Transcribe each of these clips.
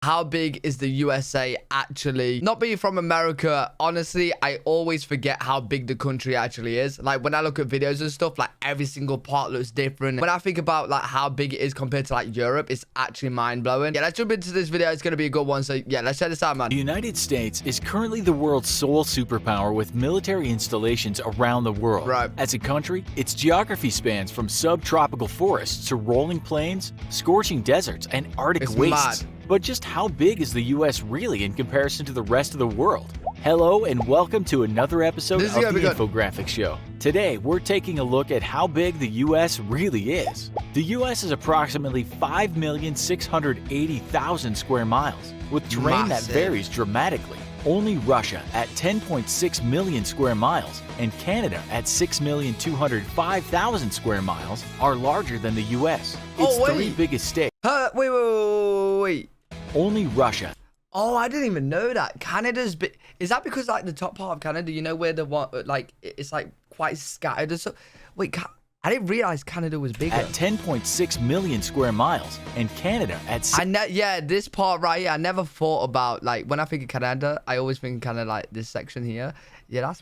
how big is the USA actually? Not being from America, honestly, I always forget how big the country actually is. Like when I look at videos and stuff, like every single part looks different. When I think about like how big it is compared to like Europe, it's actually mind-blowing. Yeah, let's jump into this video. It's gonna be a good one. So yeah, let's check this out, man. The United States is currently the world's sole superpower with military installations around the world. Right. As a country, its geography spans from subtropical forests to rolling plains, scorching deserts, and Arctic wastes. Mad. But just how big is the US really in comparison to the rest of the world? Hello and welcome to another episode of the Infographic Show. Today, we're taking a look at how big the US really is. The US is approximately 5,680,000 square miles, with terrain that varies dramatically. Only Russia at 10.6 million square miles and Canada at 6,205,000 square miles are larger than the US. Its three biggest states. Wait. Only Russia. Oh, I didn't even know that. Canada's big. Is that because like the top part of Canada, you know where the one like it's like quite scattered or so? Wait, I didn't realize Canada was bigger. At 10.6 million square miles and Canada at yeah, this part right here, I never thought about, like when I think of Canada, I always think kind of like this section here. Yeah, that's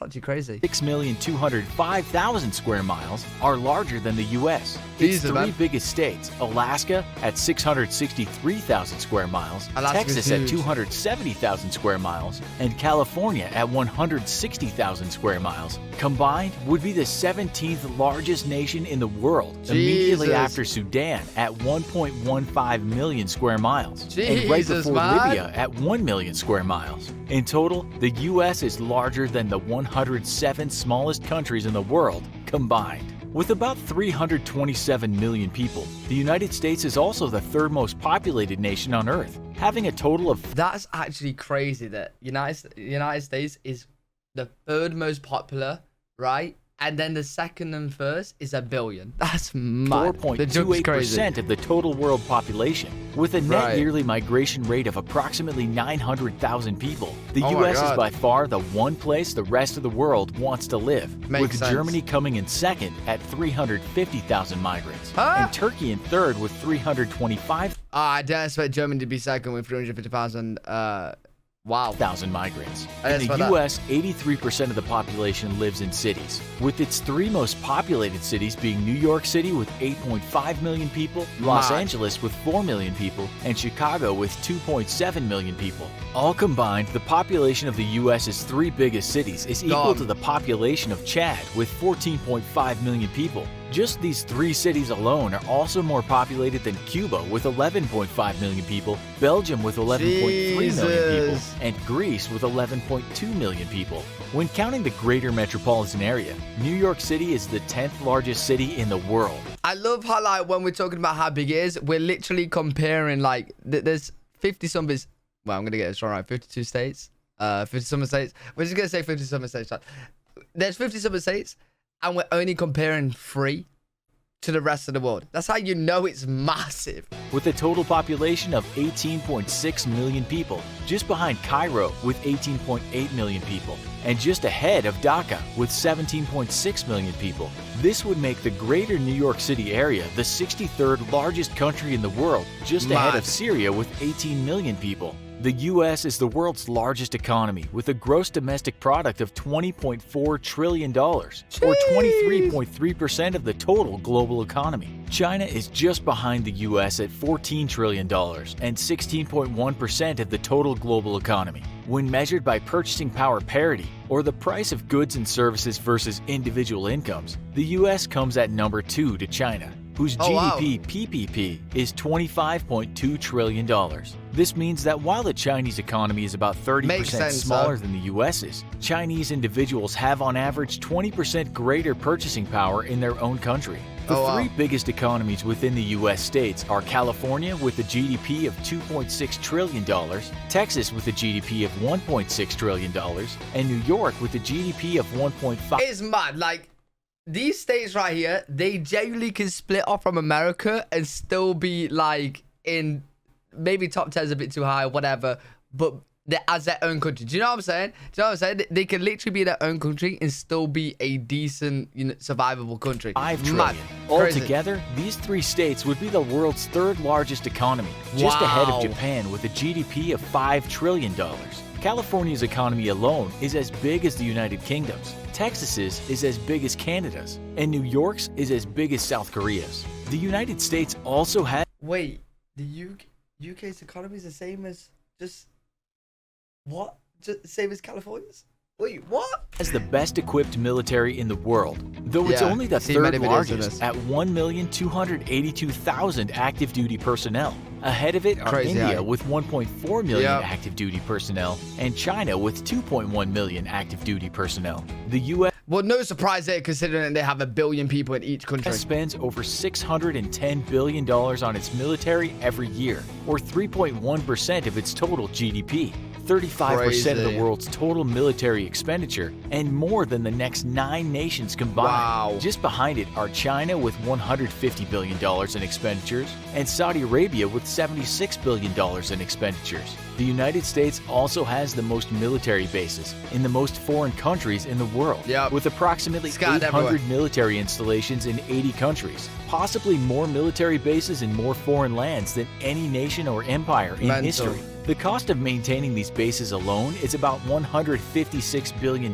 actually crazy. 6,205,000 square miles are larger than the US. Its three biggest states, Alaska at 663,000 square miles, Texas at 270,000 square miles, and California at 160,000 square miles, combined would be the 17th largest nation in the world, immediately after Sudan at 1.15 million square miles, and right before Libya at 1 million square miles. In total, the US is larger than the 107 smallest countries in the world combined. With about 327 million people, the United States is also the third most populated nation on Earth, having a total of... That's actually crazy that United States is the third most popular, right? And then the second and first is a billion. That's mad. 4.28% of the total world population, with a net yearly migration rate of approximately 900,000 people. The US is by far the one place the rest of the world wants to live, with Germany coming in second at 350,000 migrants, and Turkey in third with 325,000. I didn't expect Germany to be second with 350,000. Thousand migrants. In the US, 83% of the population lives in cities, with its three most populated cities being New York City with 8.5 million people, Los Angeles with 4 million people, and Chicago with 2.7 million people. All combined, the population of the US's three biggest cities is equal to the population of Chad with 14.5 million people. Just these three cities alone are also more populated than Cuba with 11.5 million people, Belgium with 11.3 million people, and Greece with 11.2 million people. When counting the greater metropolitan area, New York City is the 10th largest city in the world. I love how, like, when we're talking about how big it is, we're literally comparing, like, there's 50-something, well, I'm going to get this right, 52 states, 50-something states. We're just going to say 50-something states. There's 50-something states, and we're only comparing 3 to the rest of the world. That's how you know it's massive. With a total population of 18.6 million people, just behind Cairo with 18.8 million people, and just ahead of Dhaka with 17.6 million people. This would make the greater New York City area the 63rd largest country in the world, just ahead of Syria with 18 million people. The U.S. is the world's largest economy with a gross domestic product of $20.4 trillion, or 23.3% of the total global economy. China is just behind the U.S. at $14 trillion and 16.1% of the total global economy. When measured by purchasing power parity, or the price of goods and services versus individual incomes, the U.S. comes at number 2 to China, whose GDP PPP is $25.2 trillion. This means that while the Chinese economy is about 30% smaller than the US's, Chinese individuals have on average 20% greater purchasing power in their own country. The three biggest economies within the U.S. states are California with a GDP of $2.6 trillion, Texas with a GDP of $1.6 trillion, and New York with a GDP of $1.5. It's mad, like, these states right here, they genuinely can split off from America and still be like in maybe top 10 is a bit too high, whatever, but as their own country. Do you know what I'm saying? Do you know what I'm saying? They can literally be their own country and still be a decent, survivable country. 5 Mad. trillion. Crazy. Altogether, these 3 states would be the world's 3rd largest economy, just ahead of Japan with a GDP of $5 trillion. California's economy alone is as big as the United Kingdom's. Texas's is as big as Canada's, and New York's is as big as South Korea's. The United States also has... Wait, the UK's economy is the same as just... What? Just the same as California's? Wait, what? Has the best equipped military in the world, though it's only the 3rd largest at 1,282,000 active duty personnel. Ahead of it are India with 1.4 million active duty personnel and China with 2.1 million active duty personnel. The U.S. Well, no surprise there, considering they have 1 billion people in each country. Spends over $610 billion on its military every year, or 3.1% of its total GDP. 35% of the world's total military expenditure, and more than the next 9 nations combined. Wow. Just behind it are China with $150 billion in expenditures, and Saudi Arabia with $76 billion in expenditures. The United States also has the most military bases in the most foreign countries in the world, with approximately 800 military installations in 80 countries, possibly more military bases in more foreign lands than any nation or empire in history. The cost of maintaining these bases alone is about $156 billion,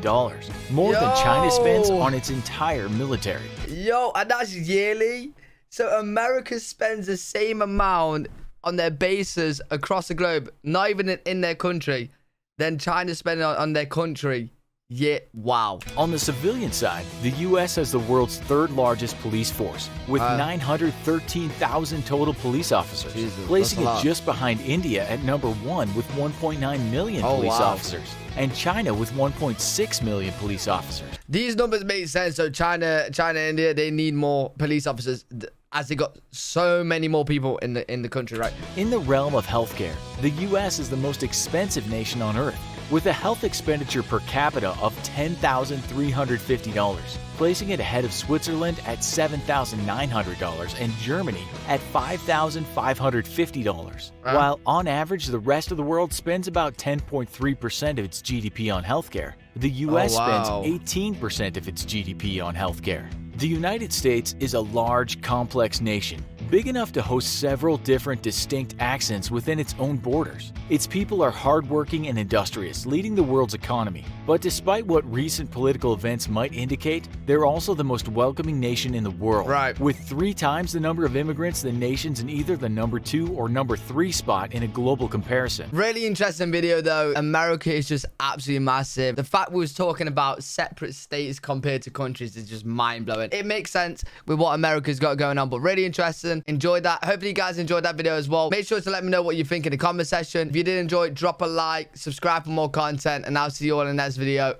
more than China spends on its entire military. Yo, and that's yearly? So America spends the same amount on their bases across the globe, not even in their country, than China spending on their country. Yeah, wow. On the civilian side, the U.S. has the world's 3rd largest police force, with 913,000 total police officers, placing it just behind India at number 1 with 1.9 million police officers, and China with 1.6 million police officers. These numbers make sense. So China, India, they need more police officers, as they got so many more people in the country, right? In the realm of healthcare, the U.S. is the most expensive nation on earth, with a health expenditure per capita of $10,350, placing it ahead of Switzerland at $7,900 and Germany at $5,550. While on average, the rest of the world spends about 10.3% of its GDP on healthcare, the U.S. spends 18% of its GDP on healthcare. The United States is a large, complex nation, big enough to host several different distinct accents within its own borders. Its people are hardworking and industrious, leading the world's economy. But despite what recent political events might indicate, they're also the most welcoming nation in the world, with 3 times the number of immigrants than nations in either the number 2 or number 3 spot in a global comparison. Really interesting video though. America is just absolutely massive. The fact we was talking about separate states compared to countries is just mind-blowing. It makes sense with what America's got going on, but really interesting. Enjoyed that. Hopefully you guys enjoyed that video as well. Make sure to let me know what you think in the comment section. If you did enjoy, drop a like, subscribe for more content, and I'll see you all in the next video.